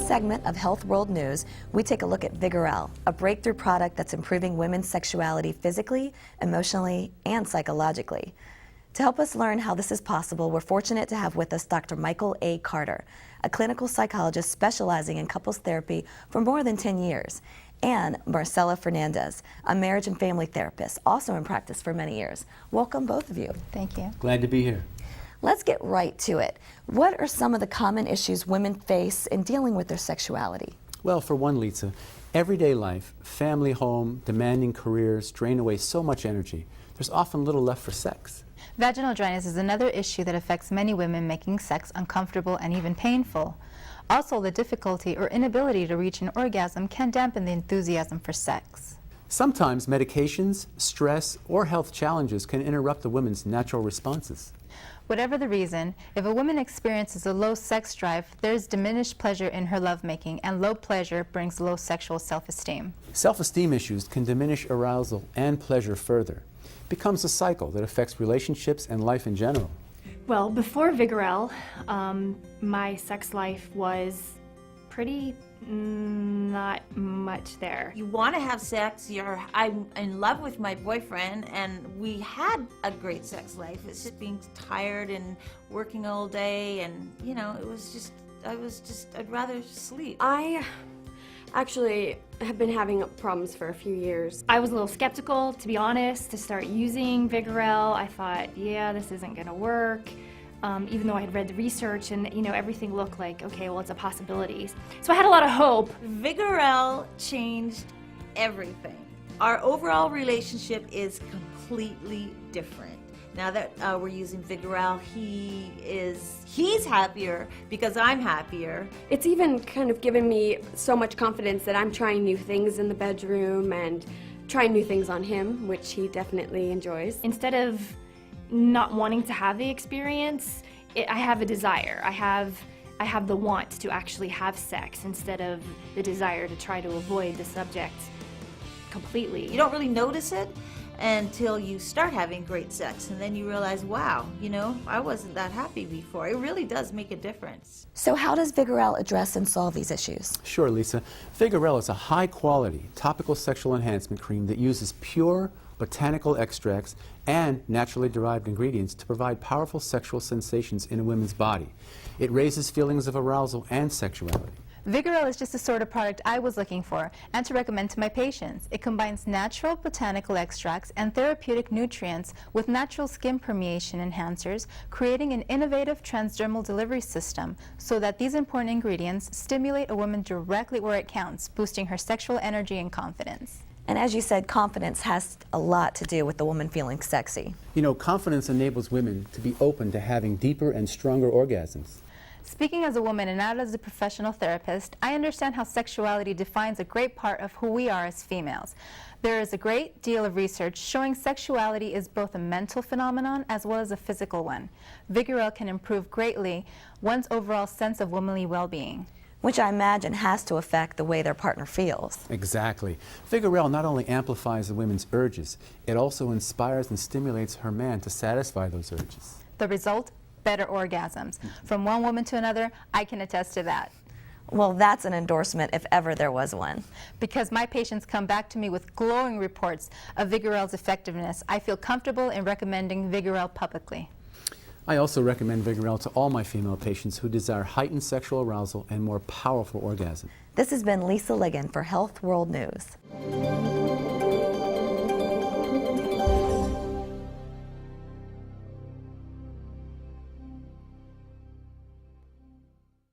segment of Health World News, we take a look at Vigorelle, a breakthrough product that's improving women's sexuality physically, emotionally, and psychologically. To help us learn how this is possible, we're fortunate to have with us Dr. Michael A. Carter, a clinical psychologist specializing in couples therapy for more than 10 years, and Marcela Fernandez, a marriage and family therapist, also in practice for many years. Welcome, both of you. Thank you. Glad to be here. Let's get right to it. What are some of the common issues women face in dealing with their sexuality? Well, for one, Lisa, everyday life, family, home, demanding careers drain away so much energy. There's often little left for sex. Vaginal dryness is another issue that affects many women, making sex uncomfortable and even painful. Also, the difficulty or inability to reach an orgasm can dampen the enthusiasm for sex. Sometimes medications, stress, or health challenges can interrupt the woman's natural responses. Whatever the reason, if a woman experiences a low sex drive, there is diminished pleasure in her lovemaking, and low pleasure brings low sexual self-esteem. Self-esteem issues can diminish arousal and pleasure further. It becomes a cycle that affects relationships and life in general. Well, before Vigorelle, my sex life was pretty not much there. You want to have sex, I'm in love with my boyfriend, and we had a great sex life. It's just being tired and working all day, and you know, I'd rather sleep. I actually have been having problems for a few years. I was a little skeptical, to be honest, to start using Vigorelle. I thought, yeah, this isn't gonna work. Even though I had read the research and everything looked like, okay, well, it's a possibility. So I had a lot of hope. Vigorelle changed everything. Our overall relationship is completely different. Now that we're using Vigorelle, he's happier because I'm happier. It's even kind of given me so much confidence that I'm trying new things in the bedroom and trying new things on him, which he definitely enjoys. Instead of not wanting to have the experience, I have a desire. I have the want to actually have sex instead of the desire to try to avoid the subject completely. You don't really notice it until you start having great sex, and then you realize, wow, I wasn't that happy before. It really does make a difference. So how does Vigorelle address and solve these issues? Sure, Lisa. Vigorelle is a high-quality topical sexual enhancement cream that uses pure botanical extracts and naturally derived ingredients to provide powerful sexual sensations in a woman's body. It raises feelings of arousal and sexuality. Vigorelle is just the sort of product I was looking for and to recommend to my patients. It combines natural botanical extracts and therapeutic nutrients with natural skin permeation enhancers, creating an innovative transdermal delivery system so that these important ingredients stimulate a woman directly where it counts, boosting her sexual energy and confidence. And as you said, confidence has a lot to do with the woman feeling sexy. Confidence enables women to be open to having deeper and stronger orgasms. Speaking as a woman and not as a professional therapist, I understand how sexuality defines a great part of who we are as females. There is a great deal of research showing sexuality is both a mental phenomenon as well as a physical one. Vigorelle can improve greatly one's overall sense of womanly well-being, which I imagine has to affect the way their partner feels. Exactly. Vigorelle not only amplifies the women's urges, it also inspires and stimulates her man to satisfy those urges. The result? Better orgasms. From one woman to another, I can attest to that. Well, that's an endorsement if ever there was one. Because my patients come back to me with glowing reports of Vigorelle's effectiveness, I feel comfortable in recommending Vigorelle publicly. I also recommend Vigorelle to all my female patients who desire heightened sexual arousal and more powerful orgasm. This has been Lisa Ligon for Health World News.